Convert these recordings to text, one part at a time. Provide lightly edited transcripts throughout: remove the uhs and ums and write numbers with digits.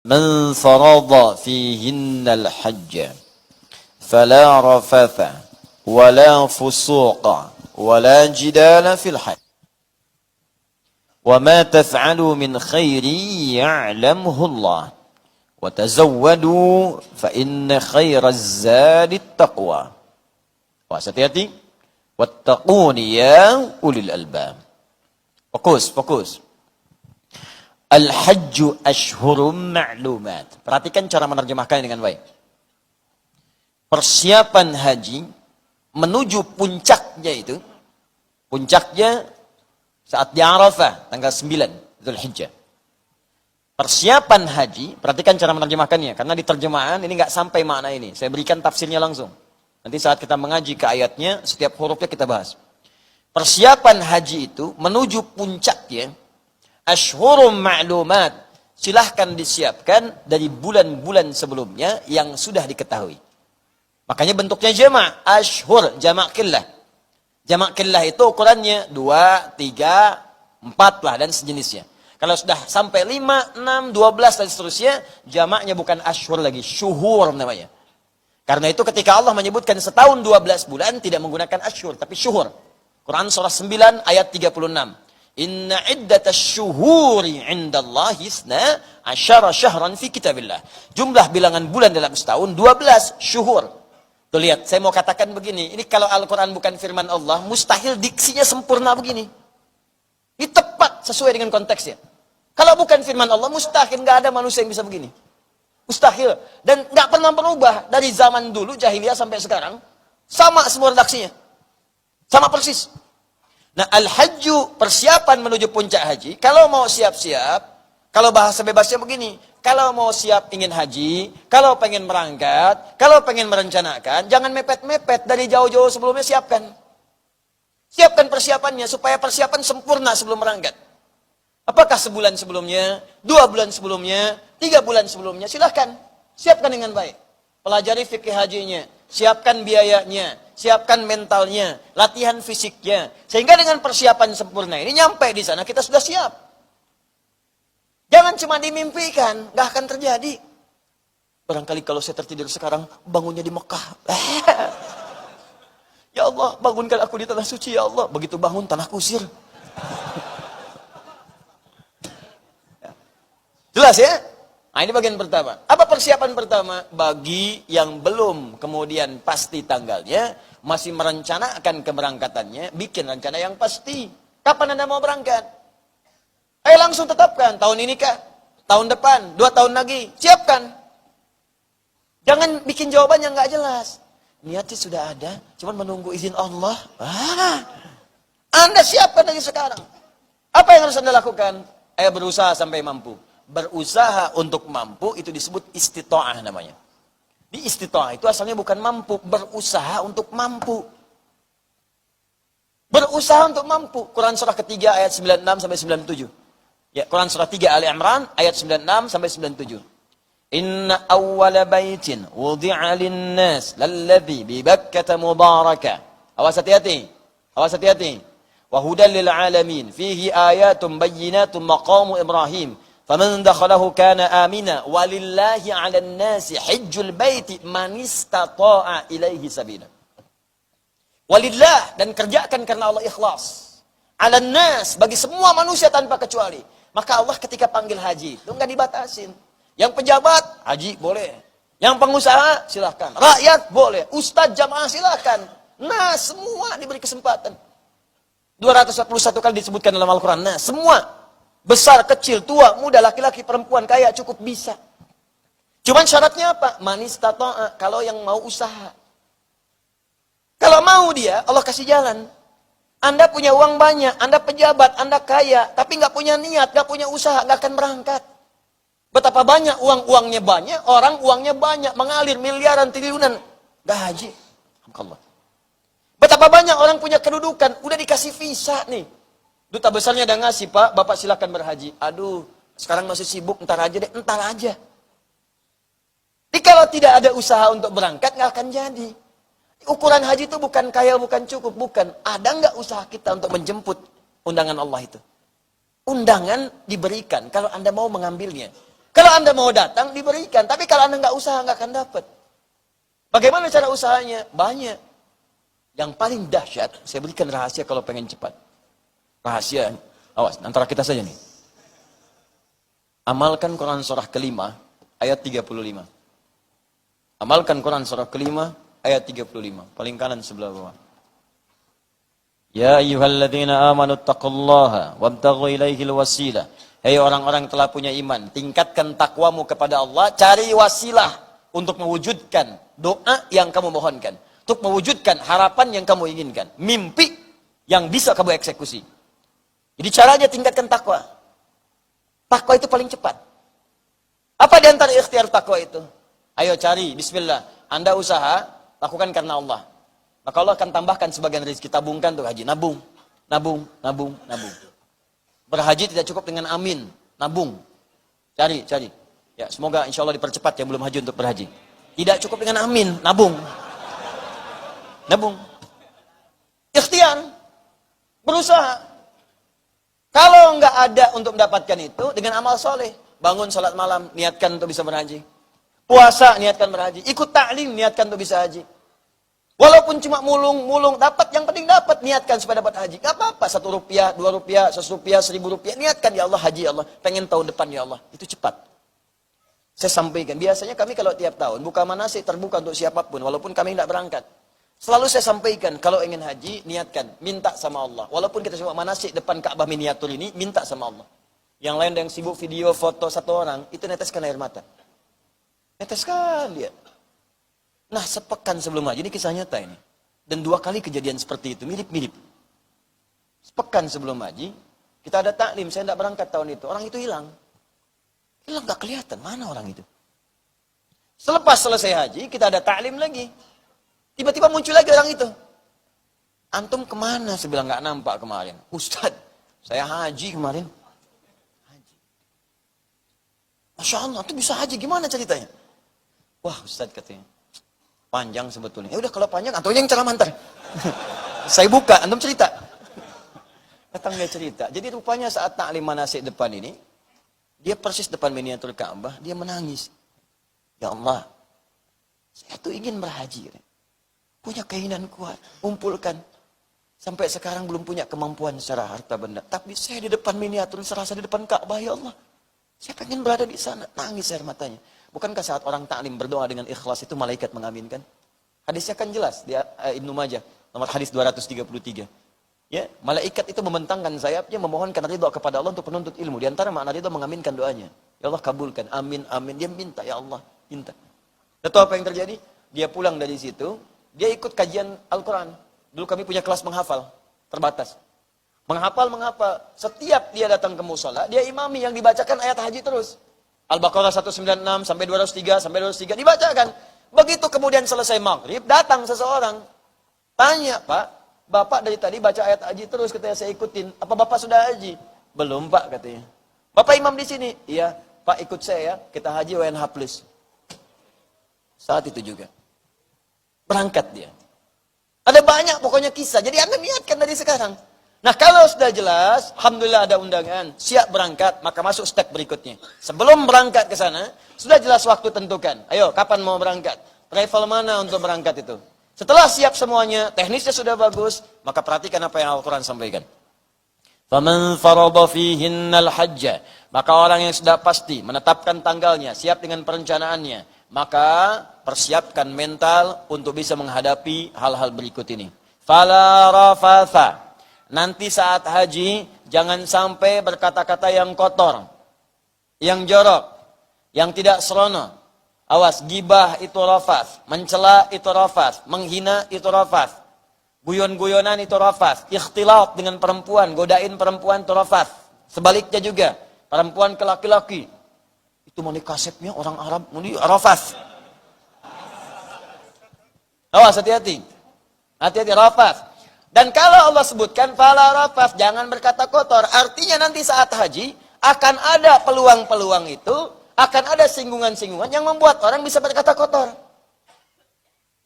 من فرض فيهن الحج فلا رفث ولا فسوق ولا جدال في الحج وما تفعلوا من خير يعلمه الله وتزودوا فإن خير الزاد التقوى hati-hati wattaqun ya ulil albab. Fokus. Al-hajju ashhurum ma'lumat. Perhatikan cara menerjemahkannya dengan baik. Persiapan haji menuju puncaknya itu, puncaknya saat di Arafah tanggal 9 Zulhijjah. Persiapan haji, perhatikan cara menerjemahkannya, karena di terjemahan ini nggak sampai makna ini. Saya berikan tafsirnya langsung. Nanti saat kita mengaji ke ayatnya, setiap hurufnya kita bahas. Persiapan haji itu menuju puncaknya, ashhurum ma'lumat, silahkan disiapkan dari bulan-bulan sebelumnya yang sudah diketahui. Makanya bentuknya jamak, ashhur, jamak qillah. Jamak qillah itu ukurannya 2, 3, 4 lah dan sejenisnya. Kalau sudah sampai 5, 6, 12 dan seterusnya, jamaknya bukan ashhur lagi, syuhur namanya. Karena itu ketika Allah menyebutkan setahun 12 bulan tidak menggunakan ashhur tapi syuhur. Quran surah 9 ayat 36. Inna iddatasy syuhuri 'indallahi 12 syahran fi kitabillah. Jumlah bilangan bulan dalam setahun 12 syuhur. Tuh lihat, saya mau katakan begini, ini kalau Al-Qur'an bukan firman Allah, mustahil diksinya sempurna begini. Ini tepat sesuai dengan konteksnya. Kalau bukan firman Allah, mustahil nggak ada manusia yang bisa begini. Mustahil. Dan nggak pernah berubah dari zaman dulu jahiliyah sampai sekarang. Sama semua redaksinya. Sama persis. Nah, al-hajju, persiapan menuju puncak haji. Kalau mau siap-siap, kalau bahasa bebasnya begini, kalau mau siap ingin haji, kalau pengen berangkat, kalau pengen merencanakan, jangan mepet-mepet dari jauh-jauh sebelumnya siapkan. Siapkan persiapannya supaya persiapan sempurna sebelum berangkat. Apakah sebulan sebelumnya, 2 bulan sebelumnya, 3 bulan sebelumnya, silahkan. Siapkan dengan baik. Pelajari fikih hajinya, siapkan biayanya, siapkan mentalnya, latihan fisiknya. Sehingga dengan persiapan sempurna ini, nyampe di sana kita sudah siap. Jangan cuma dimimpikan, gak akan terjadi. Barangkali kalau saya tertidur sekarang, bangunnya di Mekah. Ya Allah, bangunkan aku di tanah suci, ya Allah. Begitu bangun, tanah kusir. Jelas ya? Nah, ini bagian pertama. Apa persiapan pertama? Bagi yang belum kemudian pasti tanggalnya, masih merencanakan keberangkatannya, bikin rencana yang pasti. Kapan Anda mau berangkat? Ayo langsung tetapkan. Tahun ini kah? Tahun depan? 2 tahun lagi? Siapkan. Jangan bikin jawaban yang nggak jelas. Niatnya sudah ada, cuman menunggu izin Allah. Anda siapkan dari sekarang. Apa yang harus Anda lakukan? Ayo berusaha sampai mampu. Berusaha untuk mampu itu disebut istita'ah namanya. Di istita'ah itu asalnya bukan mampu, berusaha untuk mampu. Berusaha untuk mampu. Quran surah ketiga ayat 96 sampai 97. Ya, Quran surah 3 Ali Imran ayat 96 sampai 97. Inna awwala baitin wudi'a lin-nas lalladzi bi Bakkah mubarakah. Awas hati-hati. Awas hati-hati. Wa hudan lil alamin fihi ayatun bayyinatun maqamu Ibrahim. Faman dakhalahu kana amina walillahi 'alan nasi hajjul baiti man istata'a ilaihi sabila. Walillah, dan kerjakan karena Allah ikhlas. 'Alan nas, bagi semua manusia tanpa kecuali. Maka Allah ketika panggil haji itu enggak dibatasin. Yang pejabat haji boleh. Yang pengusaha silahkan. Rakyat boleh. Ustadz jamaah silahkan. Nah, semua diberi kesempatan. 241 kali disebutkan dalam Al-Quran. Nah, semua. Besar, kecil, tua, muda, laki-laki, perempuan, kaya, cukup bisa. Cuman syaratnya apa? Manis tato'a, kalau yang mau usaha. Kalau mau dia, Allah kasih jalan. Anda punya uang banyak, Anda pejabat, Anda kaya, tapi nggak punya niat, nggak punya usaha, nggak akan berangkat. Betapa banyak uangnya banyak, orang uangnya banyak, mengalir miliaran, triliunan, nggak haji. Alhamdulillah. Betapa banyak orang punya kedudukan, udah dikasih visa nih. Duta besarnya udah ngasih, Pak, Bapak silakan berhaji. Aduh, sekarang masih sibuk, entar aja deh, entar aja. Jadi kalau tidak ada usaha untuk berangkat, nggak akan jadi. Ukuran haji itu bukan kaya, bukan cukup, bukan. Ada nggak usaha kita untuk menjemput undangan Allah itu? Undangan diberikan kalau Anda mau mengambilnya. Kalau Anda mau datang, diberikan. Tapi kalau Anda nggak usaha, nggak akan dapat. Bagaimana cara usahanya? Banyak. Yang paling dahsyat, saya berikan rahasia kalau pengen cepat. Rahasia, awas, antara kita saja nih. Amalkan Quran surah kelima, ayat 35. Amalkan Quran surah kelima, ayat 35. Paling kanan sebelah bawah. Ya ayyuhalladzina amanu taqullaha wabtaghu ilaihil wasilah. Hei orang-orang yang telah punya iman, tingkatkan takwamu kepada Allah, cari wasilah untuk mewujudkan doa yang kamu mohonkan, untuk mewujudkan harapan yang kamu inginkan, mimpi yang bisa kamu eksekusi. Jadi caranya tingkatkan takwa. Takwa itu paling cepat. Apa di antara ikhtiar takwa itu? Ayo cari, bismillah. Anda usaha, lakukan karena Allah. Maka Allah akan tambahkan sebagian rezeki, tabungkan untuk haji. Nabung, nabung, nabung, nabung. Berhaji tidak cukup dengan amin, nabung. Cari, cari. Ya, semoga insya Allah dipercepat yang belum haji untuk berhaji. Tidak cukup dengan amin, nabung. Nabung. Ikhtiar. Berusaha. Kalau nggak ada untuk mendapatkan itu, dengan amal soleh. Bangun salat malam, niatkan untuk bisa berhaji. Puasa, niatkan berhaji. Ikut ta'lim, niatkan untuk bisa haji. Walaupun cuma mulung-mulung, dapat, yang penting dapat, niatkan supaya dapat haji. Gak apa-apa, 1 rupiah, 2 rupiah, 100 rupiah, 1000 rupiah. Niatkan, ya Allah, haji ya Allah. Pengen tahun depan ya Allah. Itu cepat. Saya sampaikan, biasanya kami kalau tiap tahun, buka manasik terbuka untuk siapapun, walaupun kami tidak berangkat. Selalu saya sampaikan, kalau ingin haji, niatkan, minta sama Allah. Walaupun kita cuma manasik depan Ka'bah miniatur ini, minta sama Allah. Yang lain yang sibuk video, foto satu orang, itu neteskan air mata. Neteskan dia. Nah, sepekan sebelum haji, ini kisah nyata ini. Dan 2 kali kejadian seperti itu, mirip-mirip. Sepekan sebelum haji, kita ada taklim, saya tidak berangkat tahun itu. Orang itu hilang. Hilang, gak kelihatan, mana orang itu. Selepas selesai haji, kita ada taklim lagi. Tiba-tiba muncul lagi orang itu. Antum kemana? Saya bilang, gak nampak kemarin. Ustadz, saya haji kemarin. Haji. Masya Allah, antum bisa haji, gimana ceritanya? Wah, Ustadz katanya. Panjang sebetulnya. Ya udah kalau panjang, antum yang ceramah ntar. Saya buka, antum cerita. Datang dia cerita. Jadi rupanya saat taklim manasik depan ini, dia persis depan miniatur Ka'bah, dia menangis. Ya Allah, saya tuh ingin berhaji. Punya keinginan kuat, kumpulkan. Sampai sekarang belum punya kemampuan secara harta benda. Tapi saya di depan miniatur, serasa di depan Ka'bah, ya Allah. Saya pengen berada di sana, nangis air matanya. Bukankah saat orang taklim berdoa dengan ikhlas itu malaikat mengaminkan? Hadisnya kan jelas di Ibnu Majah, nomor hadis 233. Ya, malaikat itu membentangkan sayapnya memohonkan ridha kepada Allah untuk penuntut ilmu. Di antara makna ridha mengaminkan doanya. Ya Allah kabulkan, amin, amin. Dia minta, ya Allah, minta. Dan tahu apa yang terjadi? Dia pulang dari situ, dia ikut kajian Al-Quran. Dulu kami punya kelas menghafal, terbatas. Menghafal. Setiap dia datang ke musola, dia imami yang dibacakan ayat haji terus. Al-Baqarah 196 sampai 203 sampai 203 dibacakan. Begitu kemudian selesai maghrib, datang seseorang. Tanya, Pak, Bapak dari tadi baca ayat haji terus, katanya saya ikutin. Apa Bapak sudah haji? Belum, Pak, katanya. Bapak imam di sini? Iya, Pak ikut saya ya, kita haji WNH+. Saat itu juga. Berangkat dia. Ada banyak pokoknya kisah, jadi Anda niatkan dari sekarang. Nah kalau sudah jelas, alhamdulillah ada undangan, siap berangkat, maka masuk step berikutnya. Sebelum berangkat ke sana, sudah jelas waktu tentukan. Ayo, kapan mau berangkat? Travel mana untuk berangkat itu? Setelah siap semuanya, teknisnya sudah bagus, maka perhatikan apa yang Al-Quran sampaikan. فَمَنْ فَرَضَ فِيهِنَّ الْحَجَّ. Maka orang yang sudah pasti menetapkan tanggalnya, siap dengan perencanaannya, maka persiapkan mental untuk bisa menghadapi hal-hal berikut ini. فَلَا رَفَثَ. Nanti saat haji, jangan sampai berkata-kata yang kotor, yang jorok, yang tidak serono. Awas, gibah itu rafath, mencela itu rafath, menghina itu rafath, guyon-guyonan itu rafath, ikhtilat dengan perempuan, godain perempuan itu rafath. Sebaliknya juga, perempuan ke laki-laki, itu mau kasepnya orang Arab, mau rafath. Awas, hati-hati. Hati-hati, rafath. Dan kalau Allah sebutkan fala rafath, jangan berkata kotor, artinya nanti saat haji akan ada peluang-peluang itu, akan ada singgungan-singgungan yang membuat orang bisa berkata kotor.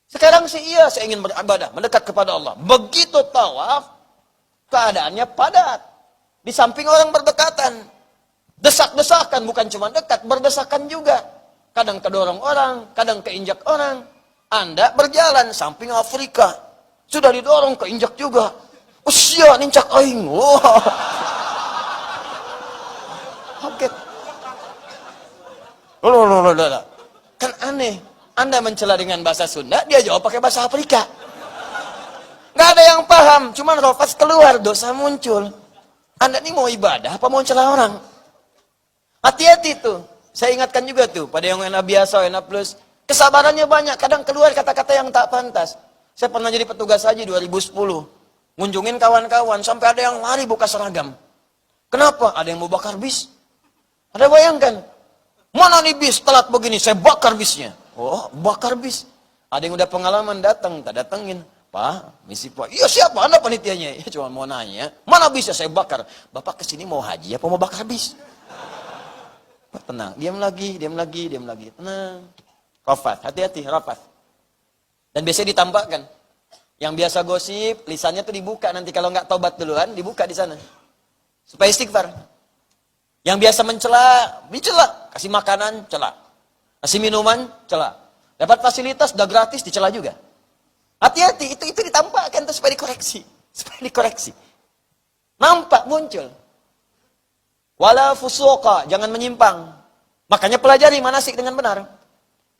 Sekarang sih iya, saya ingin beribadah, mendekat kepada Allah. Begitu tawaf, keadaannya padat. Di samping orang berdekatan. Desak-desakan, bukan cuma dekat, berdesakan juga. Kadang kedorong orang, kadang keinjak orang. Anda berjalan samping Afrika, sudah didorong, keinjak juga. Usia nincak aing. Wah. Oke. Loh. Kan aneh. Anda mencela dengan bahasa Sunda, dia jawab pakai bahasa Afrika. Nggak ada yang paham, cuman rofas keluar, dosa muncul. Anda ini mau ibadah apa mau celah orang? Hati-hati tuh. Saya ingatkan juga tuh pada yang enak biasa, enak plus. Kesabarannya banyak, kadang keluar kata-kata yang tak pantas. Saya pernah jadi petugas haji 2010. Ngunjungin kawan-kawan, sampai ada yang lari buka seragam. Kenapa? Ada yang mau bakar bis. Ada bayangkan, mana nih bis telat begini, saya bakar bisnya. Oh, bakar bis. Ada yang udah pengalaman datang, tak datengin. Pak, misi Pak. Iya siapa? Anda panitianya. Ya cuma mau nanya, mana bisnya saya bakar. Bapak kesini mau haji apa mau bakar bis? Tenang, diam lagi. Tenang. Rafat, hati-hati, rafat. Dan biasanya ditambahkan. Yang biasa gosip, lisannya tuh dibuka. Nanti kalau nggak taubat duluan, dibuka di sana. Supaya istighfar. Yang biasa mencela, dicela. Kasih makanan, cela. Kasih minuman, cela. Dapat fasilitas, udah gratis, dicela juga. Hati-hati, itu ditampakkan tuh supaya dikoreksi. Nampak muncul. Wala fusuqa, jangan menyimpang. Makanya pelajari manasik dengan benar.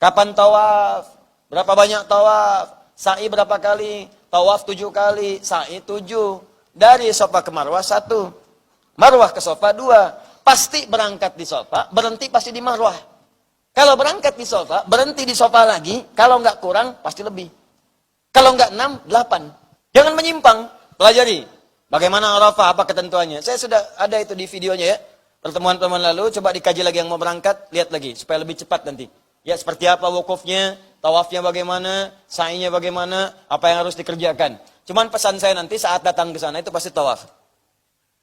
Kapan tawaf? Berapa banyak tawaf? Sa'i berapa kali? Tawaf 7 kali, sa'i 7. Dari Safa ke Marwah 1. Marwah ke Safa 2. Pasti berangkat di Safa, berhenti pasti di Marwah. Kalau berangkat di Safa, berhenti di Safa lagi, kalau nggak kurang pasti lebih. Kalau nggak 6, 8. Jangan menyimpang, pelajari. Bagaimana Arafah, apa ketentuannya? Saya sudah ada itu di videonya ya. Pertemuan-pertemuan lalu, coba dikaji lagi yang mau berangkat, lihat lagi, supaya lebih cepat nanti. Ya, seperti apa wukufnya, tawafnya bagaimana, sa'inya bagaimana, apa yang harus dikerjakan. Cuman pesan saya nanti saat datang ke sana itu pasti tawaf.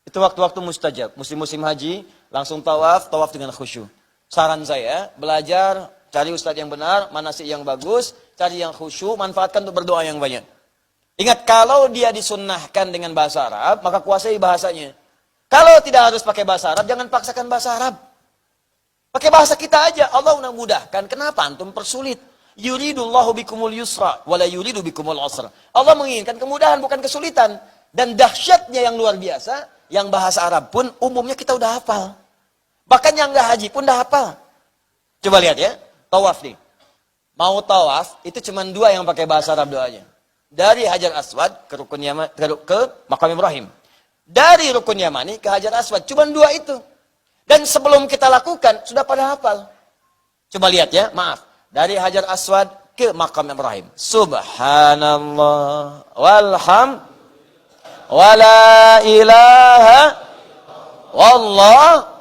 Itu waktu-waktu mustajab. Musim-musim haji, langsung tawaf dengan khusyuk. Saran saya, belajar, cari ustadz yang benar, manasik yang bagus, cari yang khusyuk, manfaatkan untuk berdoa yang banyak. Ingat, kalau dia disunnahkan dengan bahasa Arab, maka kuasai bahasanya. Kalau tidak harus pakai bahasa Arab, jangan paksakan bahasa Arab. Pakai bahasa kita aja, Allah udah mudahkan. Kenapa antum persulit? Yuridullahu bikumul yusra, wala yuridu bikumul usra. Allah menginginkan kemudahan, bukan kesulitan. Dan dahsyatnya yang luar biasa, yang bahasa Arab pun umumnya kita udah hafal. Bahkan yang nggak haji pun udah hafal. Coba lihat ya, tawaf nih. Mau tawaf, itu cuma 2 yang pakai bahasa Arab doanya. Dari Hajar Aswad ke Rukun Yaman, ke Maqam Ibrahim. Dari Rukun Yamani ke Hajar Aswad, cuma 2 itu. Dan sebelum kita lakukan, sudah pada hafal. Coba lihat ya, maaf. Dari Hajar Aswad ke Maqam Ibrahim. Subhanallah walham wala ilaha wallah.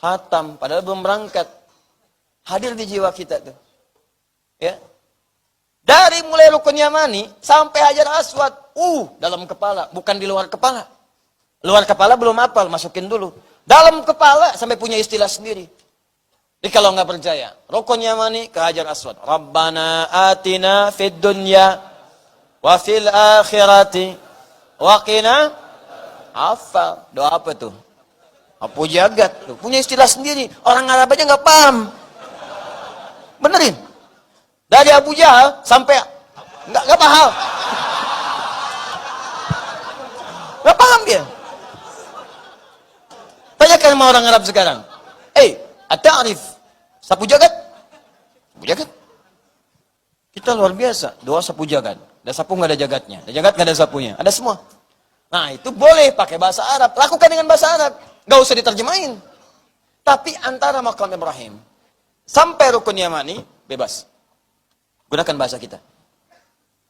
Hatam, padahal belum berangkat. Hadir di jiwa kita tuh. Ya. Dari mulai Rukun Yamani sampai Hajar Aswad, dalam kepala, bukan di luar kepala. Luar kepala belum hafal, masukin dulu. Dalam kepala sampai punya istilah sendiri. Jadi kalau nggak percaya, Rukun Yamani ke Hajar Aswad. Rabbana atina fid dunya wa fil akhirati wa qina. Hafal. Doa apa tuh? Apu jagat tuh. Punya istilah sendiri. Orang Arab aja nggak paham. Benerin. Dari Abu Jahal sampai nggak paham. Nggak paham dia. Tanyakan sama orang Arab sekarang. At-ta'rif sapu jagat? Sapu jagat. Kita luar biasa. Doa sapu jagat. Ada sapu nggak ada jagatnya. Ada jagat nggak ada sapunya. Ada semua. Nah itu boleh pakai bahasa Arab. Lakukan dengan bahasa Arab. Nggak usah diterjemahin. Tapi antara Maqam Ibrahim sampai Rukun Yamani bebas. Gunakan bahasa kita.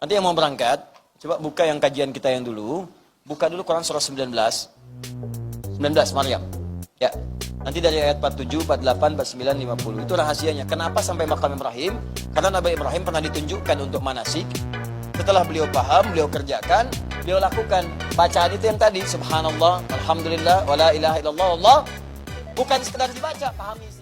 Nanti yang mau berangkat, coba buka yang kajian kita yang dulu. Buka dulu Quran surah 19 Maryam. Ya. Nanti dari ayat 47, 48, 49, 50. Itu rahasianya. Kenapa sampai Maqam Ibrahim? Karena Nabi Ibrahim pernah ditunjukkan untuk manasik. Setelah beliau paham, beliau kerjakan, beliau lakukan. Bacaan itu yang tadi, subhanallah, alhamdulillah, wala ilaha illallah, Allah. Bukan sekedar dibaca, pahami.